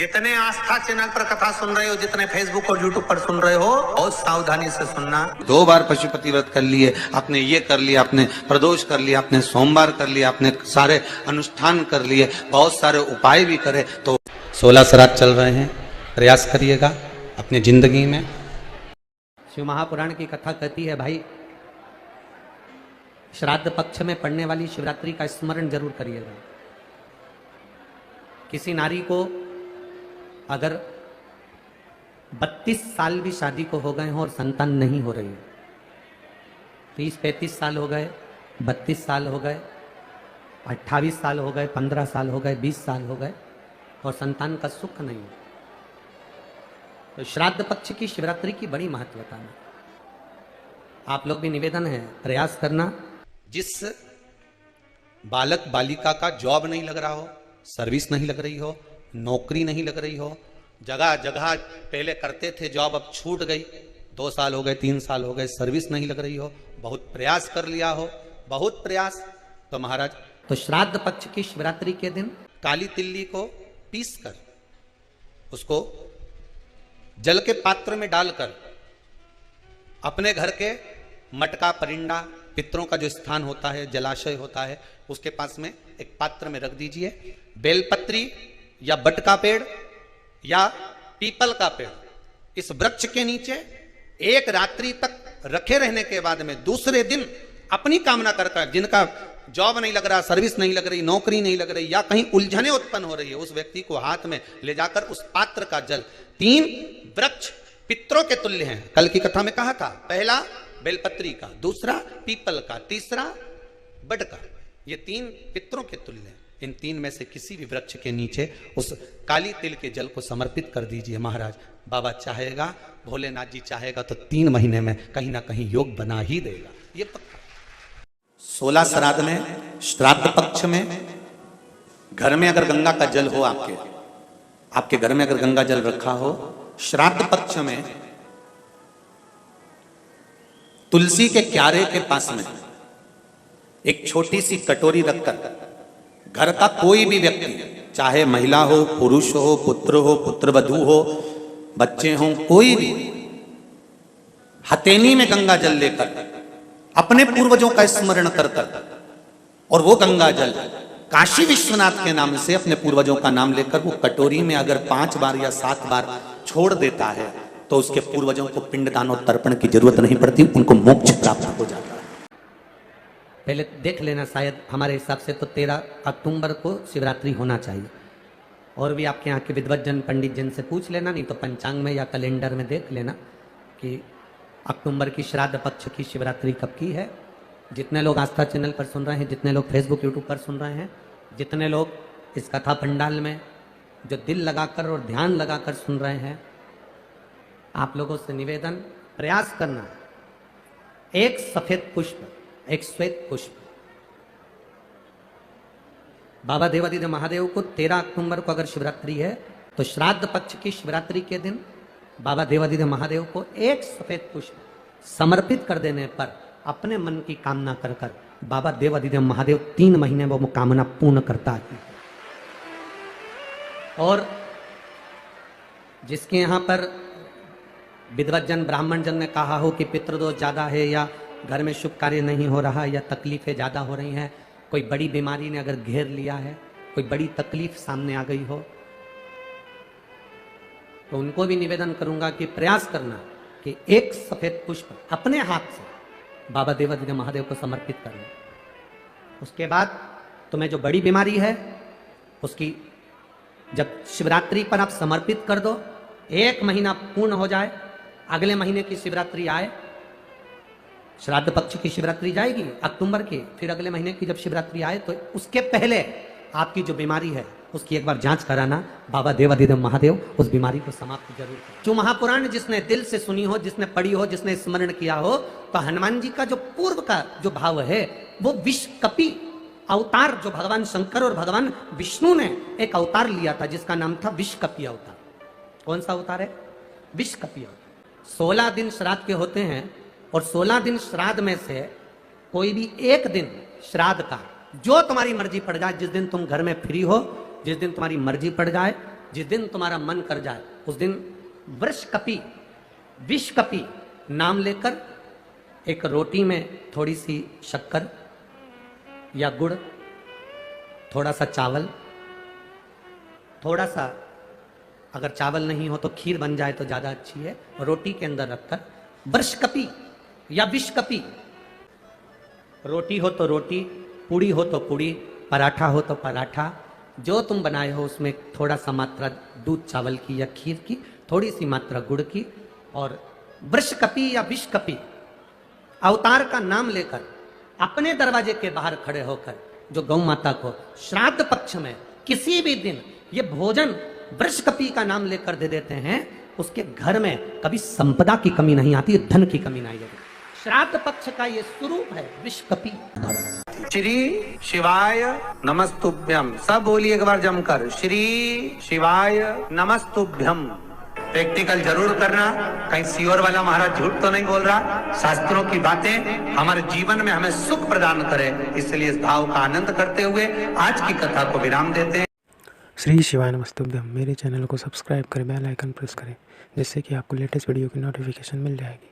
जितने आस्था चैनल पर कथा सुन रहे हो, जितने फेसबुक और यूट्यूब पर सुन रहे हो, बहुत सावधानी से सुनना। 2 बार पशुपति व्रत कर लिए, आपने ये कर लिया, आपने प्रदोष कर लिया, आपने सोमवार कर लिया, आपने सारे अनुष्ठान कर लिए, बहुत सारे उपाय भी करे, तो 16 श्राद्ध चल रहे हैं, प्रयास करिएगा अपनी जिंदगी में। शिव महापुराण की कथा कहती है, भाई श्राद्ध पक्ष में पड़ने वाली शिवरात्रि का स्मरण जरूर करिएगा। किसी नारी को अगर 32 साल भी शादी को हो गए हों और संतान नहीं हो रही है, 30-35 साल हो गए, 32 साल हो गए, 28 साल हो गए, 15 साल हो गए, 20 साल हो गए और संतान का सुख नहीं, तो श्राद्ध पक्ष की शिवरात्रि की बड़ी महत्वता है। आप लोग भी निवेदन है, प्रयास करना। जिस बालक बालिका का जॉब नहीं लग रहा हो, सर्विस नहीं लग रही हो, नौकरी नहीं लग रही हो, जगह जगह पहले करते थे जॉब, अब छूट गई, 2 साल हो गए, 3 साल हो गए, सर्विस नहीं लग रही हो, बहुत प्रयास कर लिया हो, बहुत प्रयास, तो महाराज तो श्राद्ध पक्ष की शिवरात्रि के दिन काली तिल्ली को पीस कर उसको जल के पात्र में डालकर अपने घर के मटका परिंडा, पितरों का जो स्थान होता है, जलाशय होता है, उसके पास में एक पात्र में रख दीजिए। बेलपत्री या बट का पेड़ या पीपल का पेड़, इस वृक्ष के नीचे एक रात्रि तक रखे रहने के बाद में दूसरे दिन अपनी कामना कर, जिनका जॉब नहीं लग रहा, सर्विस नहीं लग रही, नौकरी नहीं लग रही या कहीं उलझने उत्पन्न हो रही है, उस व्यक्ति को हाथ में ले जाकर उस पात्र का जल, 3 वृक्ष पितरों के तुल्य हैं, कल की कथा में कहा था, पहला बेलपत्री का, दूसरा पीपल का, तीसरा बड का, ये 3 पितरों के तुल्य हैं। इन 3 में से किसी भी वृक्ष के नीचे उस काली तिल के जल को समर्पित कर दीजिए। महाराज बाबा चाहेगा, भोलेनाथ जी चाहेगा तो 3 महीने में कहीं ना कहीं योग बना ही देगा, ये पक्का। 16 श्राद्ध में, श्राद्ध पक्ष में, घर में अगर गंगा का जल हो, आपके घर में अगर गंगा जल रखा हो, श्राद्ध पक्ष में तुलसी के क्यारे के पास में एक छोटी सी कटोरी रखकर घर का कोई भी व्यक्ति, चाहे महिला हो, पुरुष हो, पुत्र हो, पुत्रवधू हो, बच्चे हों, कोई भी हथेली में गंगा जल लेकर अपने पूर्वजों का स्मरण कर और वो गंगा जल काशी विश्वनाथ के नाम से अपने पूर्वजों का नाम लेकर वो कटोरी में अगर 5 बार या 7 बार छोड़ देता है तो उसके पूर्वजों को पिंडदान और तर्पण की जरूरत नहीं पड़ती, उनको मोक्ष प्राप्त हो जाता है। पहले देख लेना, शायद हमारे हिसाब से तो 13 अक्टूबर को शिवरात्रि होना चाहिए, और भी आपके यहाँ के विद्वज्जन पंडित जन से पूछ लेना, नहीं तो पंचांग में या कैलेंडर में देख लेना कि अक्टूबर की श्राद्ध पक्ष की शिवरात्रि कब की है। जितने लोग आस्था चैनल पर सुन रहे हैं, जितने लोग फेसबुक यूट्यूब पर सुन रहे हैं, जितने लोग इस कथा पंडाल में जो दिल लगाकर और ध्यान लगाकर सुन रहे हैं, आप लोगों से निवेदन, प्रयास करना, एक सफेद पुष्प, एक श्वेत पुष्प, बाबा देवादिदेव महादेव को 13 अक्टूबर को अगर शिवरात्रि है तो श्राद्ध पक्ष की शिवरात्रि के दिन बाबा देवादिदेव महादेव को एक सफेद पुष्प समर्पित कर देने पर अपने मन की कामना कर कर बाबा देवादिदेव महादेव 3 महीने वो कामना पूर्ण करता है। और जिसके यहाँ पर विद्वज्जन ब्राह्मण जन ने कहा हो कि पितृदोष ज्यादा है या घर में शुभ कार्य नहीं हो रहा या तकलीफें ज्यादा हो रही हैं, कोई बड़ी बीमारी ने अगर घेर लिया है, कोई बड़ी तकलीफ सामने आ गई हो, तो उनको भी निवेदन करूंगा कि प्रयास करना कि एक सफेद पुष्प अपने हाथ से बाबा देवादिदेव महादेव को समर्पित करना। उसके बाद तुम्हें जो बड़ी बीमारी है उसकी जब शिवरात्रि पर आप समर्पित कर दो, 1 महीना पूर्ण हो जाए, अगले महीने की शिवरात्रि आए, श्राद्ध पक्ष की शिवरात्रि जाएगी अक्टूबर की, फिर अगले महीने की जब शिवरात्रि आए तो उसके पहले आपकी जो बीमारी है उसकी एक बार जांच कराना, बाबा देवादिदेव महादेव उस बीमारी को समाप्त जरूर करें। जो महापुराण जिसने दिल से सुनी हो, जिसने पढ़ी हो, जिसने स्मरण किया हो, तो हनुमान जी का जो पूर्व का जो भाव है वो विषकपि अवतार, जो भगवान शंकर और भगवान विष्णु ने एक अवतार लिया था जिसका नाम था विषकपि अवतार। कौन सा अवतार है? विषकपि अवतार। 16 दिन श्राद्ध के होते हैं और 16 दिन श्राद्ध में से कोई भी एक दिन श्राद्ध का, जो तुम्हारी मर्जी पड़ जाए, जिस दिन तुम घर में फ्री हो, जिस दिन तुम्हारी मर्जी पड़ जाए, जिस दिन तुम्हारा मन कर जाए उस दिन वृषकपि विषकपि नाम लेकर एक रोटी में थोड़ी सी शक्कर या गुड़, थोड़ा सा चावल, थोड़ा सा अगर चावल नहीं हो तो खीर बन जाए तो ज्यादा अच्छी है, रोटी के अंदर रखकर वृषकपि या विषकपि, रोटी हो तो रोटी, पूड़ी हो तो पूड़ी, पराठा हो तो पराठा, जो तुम बनाए हो उसमें थोड़ा सा मात्रा दूध चावल की या खीर की, थोड़ी सी मात्रा गुड़ की, और वृषकपि या विषकपि अवतार का नाम लेकर अपने दरवाजे के बाहर खड़े होकर जो गौ माता को श्राद्ध पक्ष में किसी भी दिन ये भोजन वृषकपि का नाम लेकर दे देते हैं, उसके घर में कभी संपदा की कमी नहीं आती, धन की कमी नहीं आती। श्राद्ध पक्ष का ये स्वरूप है विषकपि। श्री शिवाय नमस्तुभ्यम, सब बोलिए एक बार जमकर, श्री शिवाय नमस्तुभ्यम। प्रैक्टिकल जरूर करना, कहीं सियोर वाला महाराज झूठ तो नहीं बोल रहा। शास्त्रों की बातें हमारे जीवन में हमें सुख प्रदान करे, इसलिए इस भाव का आनंद करते हुए आज की कथा को विराम देते हैं। श्री शिवाय नमस्तुभ्यम। मेरे चैनल को सब्सक्राइब करें, बेल आइकन प्रेस करें, जिससे कि आपको लेटेस्ट वीडियो की नोटिफिकेशन मिल जाएगी।